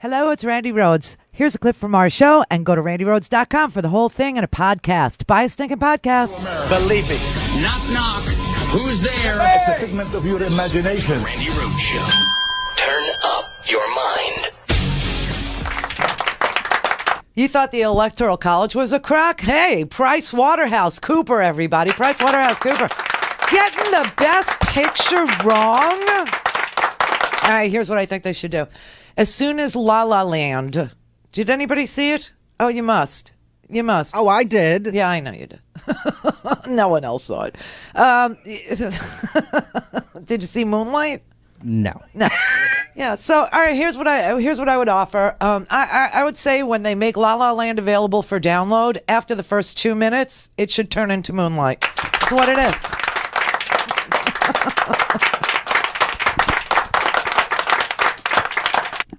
Hello, it's Randy Rhodes. Here's a clip from our show, and go to randyrhodes.com for the whole thing and a podcast. Buy a stinking podcast. Believe it. Knock, knock. Who's there? It's a figment of your imagination. Randy Rhodes Show. Turn up your mind. You thought the Electoral College was a crock? Hey, Price Waterhouse Cooper, everybody. Price Waterhouse Cooper. Getting the best picture wrong? All right, here's what I think they should do. As soon as La La Land, did anybody see it? Oh, you must. You must. Oh, I did. Yeah, I know you did. No one else saw it. Did you see Moonlight? No. No. Yeah. So, all right. Here's what I would offer. I would say when they make La La Land available for download, after the first 2 minutes, it should turn into Moonlight. That's what it is.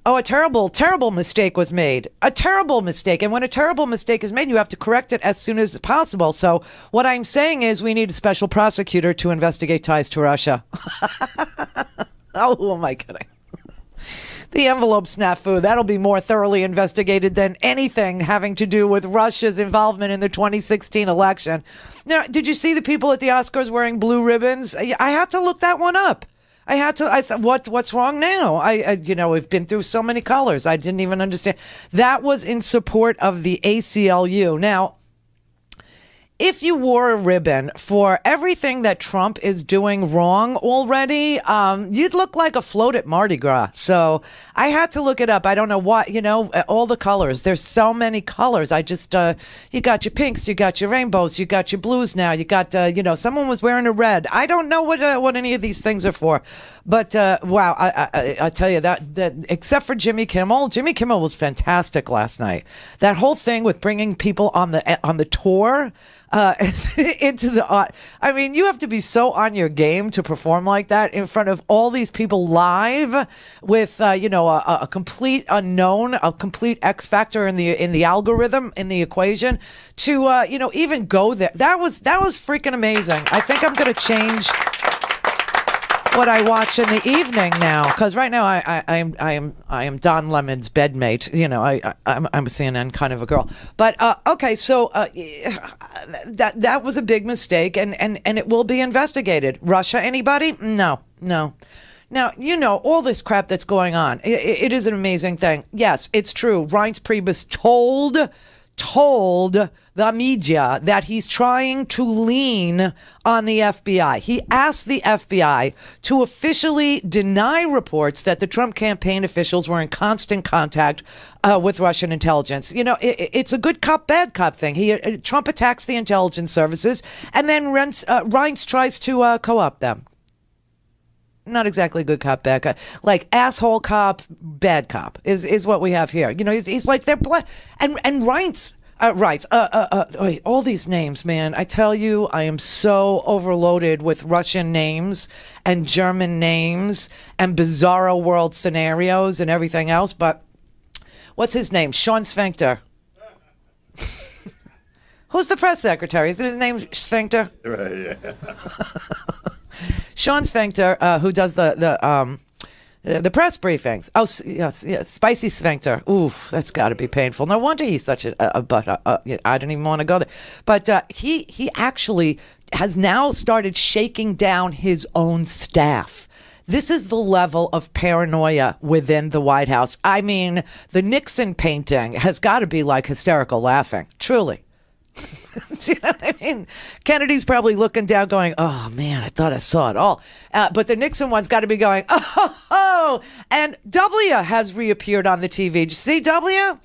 Oh, a terrible, terrible mistake was made. A terrible mistake. And when a terrible mistake is made, you have to correct it as soon as possible. So what I'm saying is we need a special prosecutor to investigate ties to Russia. Oh, who am I kidding? The envelope snafu, that'll be more thoroughly investigated than anything having to do with Russia's involvement in the 2016 election. Now, did you see the people at the Oscars wearing blue ribbons? I had to look that one up. I said, what's wrong now? We've been through so many colors. I didn't even understand. That was in support of the ACLU. Now, if you wore a ribbon for everything that Trump is doing wrong already, you'd look like a float at Mardi Gras. So I had to look it up. I don't know what, all the colors. There's so many colors. I just, you got your pinks, you got your rainbows, you got your blues now. You got, someone was wearing a red. I don't know what any of these things are for. But, wow, I tell you that except for Jimmy Kimmel was fantastic last night. That whole thing with bringing people on the tour, into the I mean, you have to be so on your game to perform like that in front of all these people live with a complete unknown, a complete X factor in the algorithm, in the equation to even go there. That was freaking amazing. I think I'm going to change what I watch in the evening now, because right now I am Don Lemon's bedmate. I'm a CNN kind of a girl. But okay, so that was a big mistake, and it will be investigated. Russia, anybody? No. Now, all this crap that's going on, it is an amazing thing. Yes, it's true. Reince Priebus told the media that he's trying to lean on the FBI. He asked the FBI to officially deny reports that the Trump campaign officials were in constant contact with Russian intelligence. It's a good cop, bad cop thing. Trump attacks the intelligence services, and then Reince tries to co-opt them. Not exactly good cop, bad cop. Like asshole cop, bad cop is what we have here. He's like they're and Reince. Right. All these names, man. I tell you, I am so overloaded with Russian names and German names and bizarro world scenarios and everything else. But what's his name? Sean Sphincter. Who's the press secretary? Isn't his name Sphincter? Right, yeah. Sean Sphincter, who does the press briefings. Oh, yes, spicy sphincter. Oof, that's got to be painful. No wonder he's such a butt. I don't even want to go there. But he actually has now started shaking down his own staff. This is the level of paranoia within the White House. I mean, the Nixon painting has got to be like hysterical laughing. Truly. Do you know what I mean? Kennedy's probably looking down going, oh, man, I thought I saw it all. But the Nixon one's got to be going, oh. And W has reappeared on the TV. Did you see W?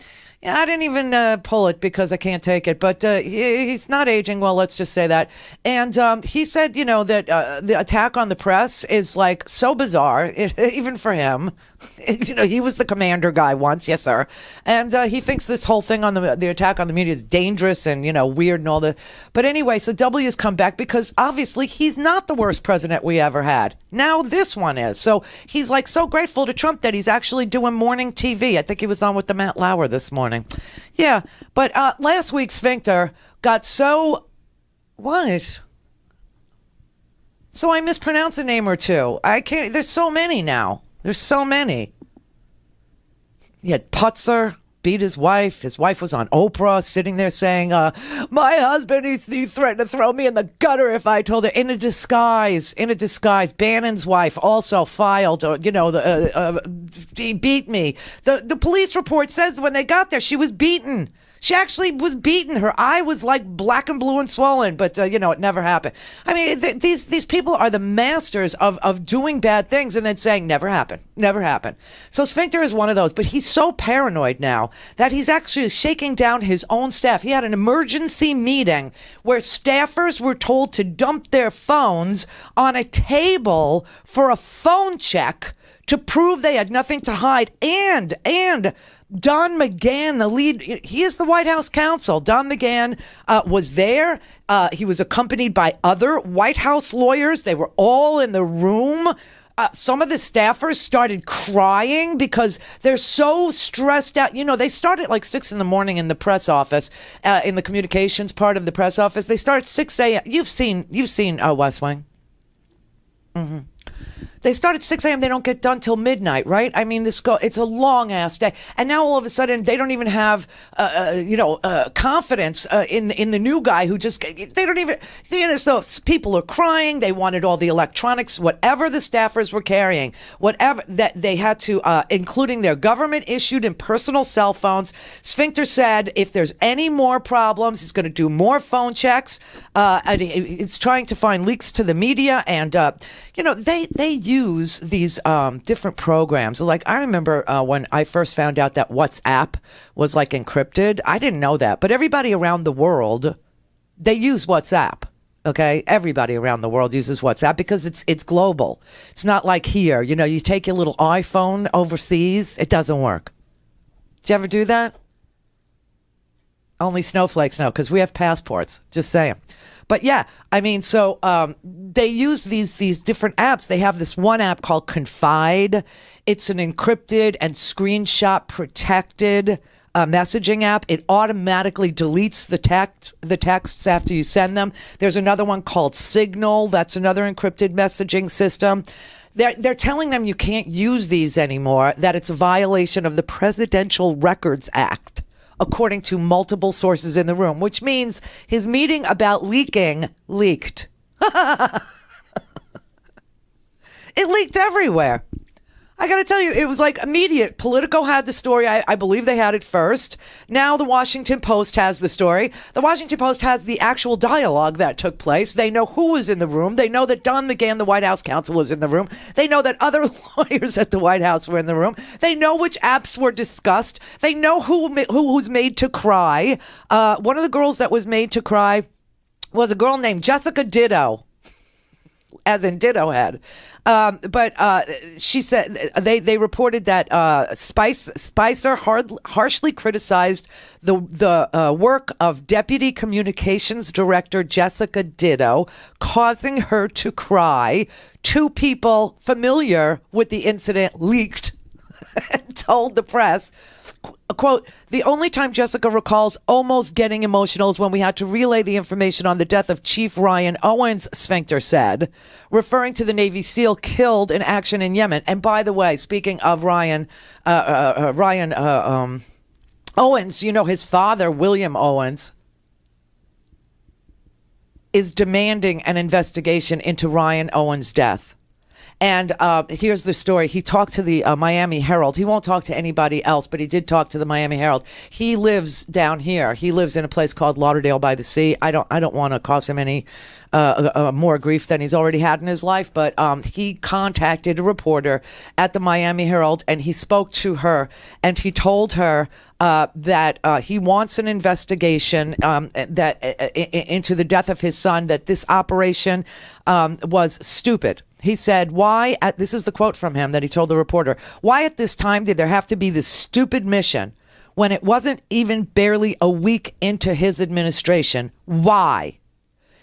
Yeah, I didn't even pull it because I can't take it. But he's not aging well, let's just say that. And he said, that the attack on the press is like so bizarre, even for him. He was the commander guy once, yes, sir. And he thinks this whole thing on the attack on the media is dangerous and, weird and all that. But anyway, so W's come back because obviously he's not the worst president we ever had. Now this one is. So he's like so grateful to Trump that he's actually doing morning TV. I think he was on with the Matt Lauer this morning. Yeah, but last week Sphincter got so... What? So I mispronounced a name or two. I can't... There's so many now. There's so many. He had Putzer beat his wife. His wife was on Oprah sitting there saying, my husband, he threatened to throw me in the gutter if I told her. In a disguise. Bannon's wife also filed, he beat me. The police report says when they got there, she was beaten. She actually was beaten. Her eye was like black and blue and swollen, but it never happened. I mean, these people are the masters of doing bad things and then saying never happened. So Sphincter is one of those, but he's so paranoid now that he's actually shaking down his own staff. He had an emergency meeting where staffers were told to dump their phones on a table for a phone check to prove they had nothing to hide. And Don McGahn, the lead, he is the White House counsel. Don McGahn was there. He was accompanied by other White House lawyers. They were all in the room. Some of the staffers started crying because they're so stressed out. They start at like 6 a.m. in the press office, in the communications part of the press office. They start at 6 a.m. You've seen West Wing. Mm-hmm. They start at 6 a.m. They don't get done till midnight, right? I mean, it's a long ass day. And now all of a sudden they don't even have, confidence in the new guy who they don't even, so people are crying. They wanted all the electronics, whatever the staffers were carrying, whatever that they had to, including their government issued and personal cell phones. Sphincter said if there's any more problems, he's going to do more phone checks. And it's trying to find leaks to the media. And, they use these different programs. Like I remember when I first found out that WhatsApp was like encrypted. I didn't know that, but everybody around the world, they use WhatsApp. Okay, everybody around the world uses WhatsApp because it's global. It's not like here. You take your little iPhone overseas, it doesn't work. Did you ever do that? Only snowflakes know because we have passports. Just saying. But yeah, I mean, so they use these different apps. They have this one app called Confide. It's an encrypted and screenshot protected messaging app. It automatically deletes the texts after you send them. There's another one called Signal. That's another encrypted messaging system. They're telling them you can't use these anymore, that it's a violation of the Presidential Records Act, according to multiple sources in the room, which means his meeting about leaking leaked. It leaked everywhere. I got to tell you, it was like immediate. Politico had the story. I believe they had it first. Now the Washington Post has the story. The Washington Post has the actual dialogue that took place. They know who was in the room. They know that Don McGahn, the White House counsel, was in the room. They know that other lawyers at the White House were in the room. They know which apps were discussed. They know who was made to cry. One of the girls that was made to cry was a girl named Jessica Ditto, as in Ditto Head. But she said they reported that Spicer harshly criticized the work of Deputy Communications Director Jessica Ditto, causing her to cry. Two people familiar with the incident leaked and told the press, quote, "The only time Jessica recalls almost getting emotional is when we had to relay the information on the death of Chief Ryan Owens," Sphincter said, referring to the Navy SEAL killed in action in Yemen. And by the way, speaking of Ryan Owens, his father, William Owens, is demanding an investigation into Ryan Owens' death. And here's the story. He talked to the Miami Herald. He won't talk to anybody else, but he did talk to the Miami Herald. He lives down here. He lives in a place called Lauderdale by the Sea. I don't want to cause him any more grief than he's already had in his life, but he contacted a reporter at the Miami Herald, and he spoke to her, and he told her that he wants an investigation into the death of his son, that this operation was stupid. He said, this is the quote from him that he told the reporter, "Why at this time did there have to be this stupid mission when it wasn't even barely a week into his administration? Why?"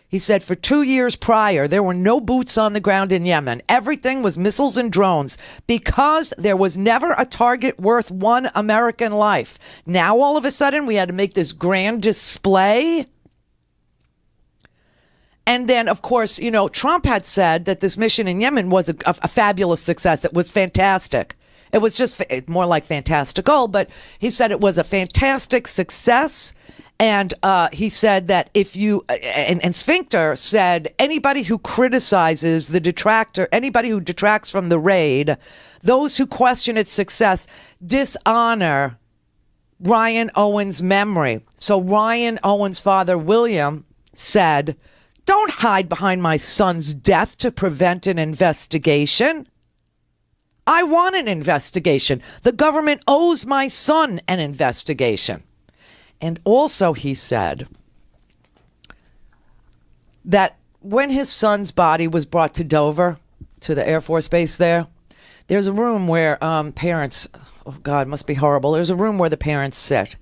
He said, "For 2 years prior, there were no boots on the ground in Yemen. Everything was missiles and drones because there was never a target worth one American life. Now, all of a sudden, we had to make this grand display." And then, of course, Trump had said that this mission in Yemen was a fabulous success. It was fantastic. It was just more like fantastical, but he said it was a fantastic success. And he said that if you, and Sphincter said, anybody who criticizes anybody who detracts from the raid, those who question its success, dishonor Ryan Owens' memory. So Ryan Owens' father, William, said, don't hide behind my son's death to prevent an investigation. I want an investigation. The government owes my son an investigation. And also he said that when his son's body was brought to Dover, to the Air Force Base there's a room where parents, oh God, it must be horrible. There's a room where the parents sit.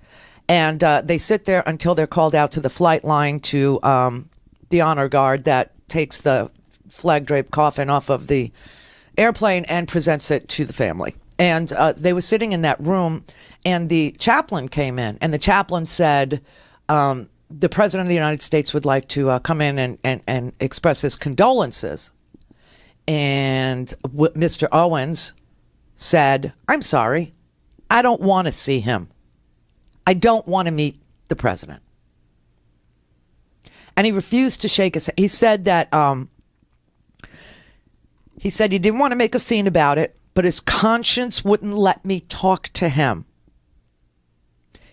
And they sit there until they're called out to the flight line to the honor guard that takes the flag-draped coffin off of the airplane and presents it to the family. And they were sitting in that room, and the chaplain came in, and the chaplain said, the President of the United States would like to come in and express his condolences. And Mr. Owens said, I'm sorry, I don't want to see him. I don't want to meet the president. And he refused to shake his hand. He said that he didn't want to make a scene about it, but his conscience wouldn't let me talk to him.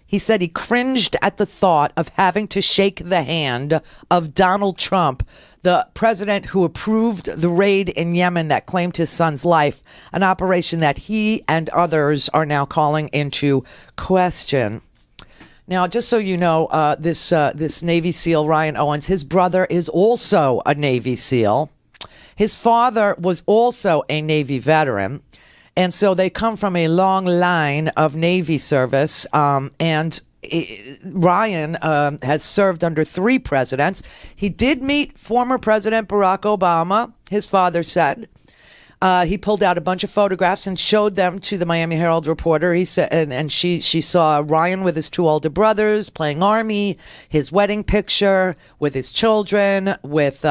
He said he cringed at the thought of having to shake the hand of Donald Trump, the president who approved the raid in Yemen that claimed his son's life, an operation that he and others are now calling into question. Now, just so you know, this Navy SEAL, Ryan Owens, his brother is also a Navy SEAL. His father was also a Navy veteran. And so they come from a long line of Navy service. And Ryan has served under 3 presidents. He did meet former President Barack Obama, his father said. He pulled out a bunch of photographs and showed them to the Miami Herald reporter. He said, and she saw Ryan with his 2 older brothers playing Army, his wedding picture with his children, with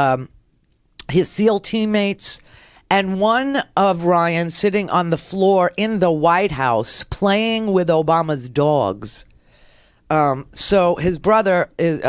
his SEAL teammates, and one of Ryan sitting on the floor in the White House playing with Obama's dogs. So his brother is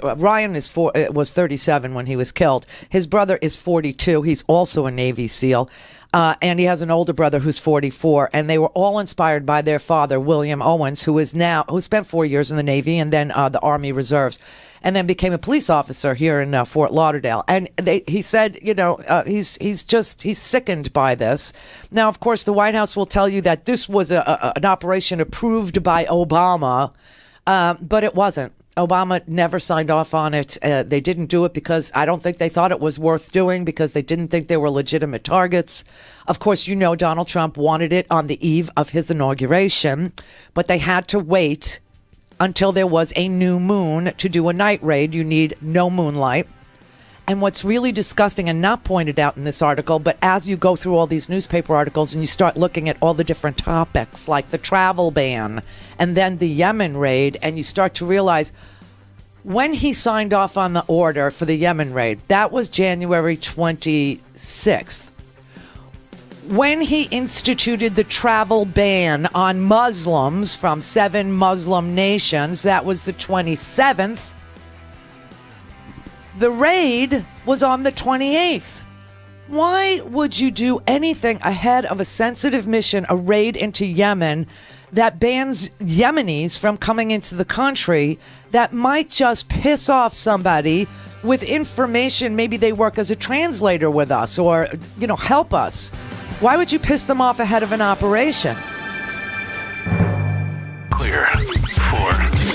Ryan was 37 when he was killed. His brother is 42. He's also a Navy SEAL. And he has an older brother who's 44, and they were all inspired by their father, William Owens, who spent 4 years in the Navy and then the Army Reserves, and then became a police officer here in Fort Lauderdale. And he said, he's sickened by this. Now, of course, the White House will tell you that this was an operation approved by Obama, but it wasn't. Obama never signed off on it. They didn't do it because I don't think they thought it was worth doing, because they didn't think they were legitimate targets. Of course, Donald Trump wanted it on the eve of his inauguration, but they had to wait until there was a new moon to do a night raid. You need no moonlight. And what's really disgusting and not pointed out in this article, but as you go through all these newspaper articles and you start looking at all the different topics like the travel ban and then the Yemen raid, and you start to realize when he signed off on the order for the Yemen raid, that was January 26th. When he instituted the travel ban on Muslims from 7 Muslim nations, that was the 27th. The raid was on the 28th. Why would you do anything ahead of a sensitive mission, a raid into Yemen that bans Yemenis from coming into the country, that might just piss off somebody with information? Maybe they work as a translator with us or, help us. Why would you piss them off ahead of an operation? Clear for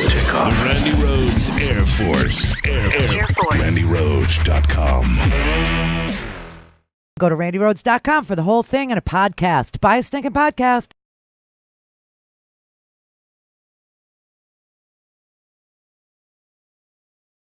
takeoff. Randy Rhodes Air Force. Air Force. RandyRhodes.com. Go to RandyRhodes.com for the whole thing and a podcast. Buy a stinking podcast.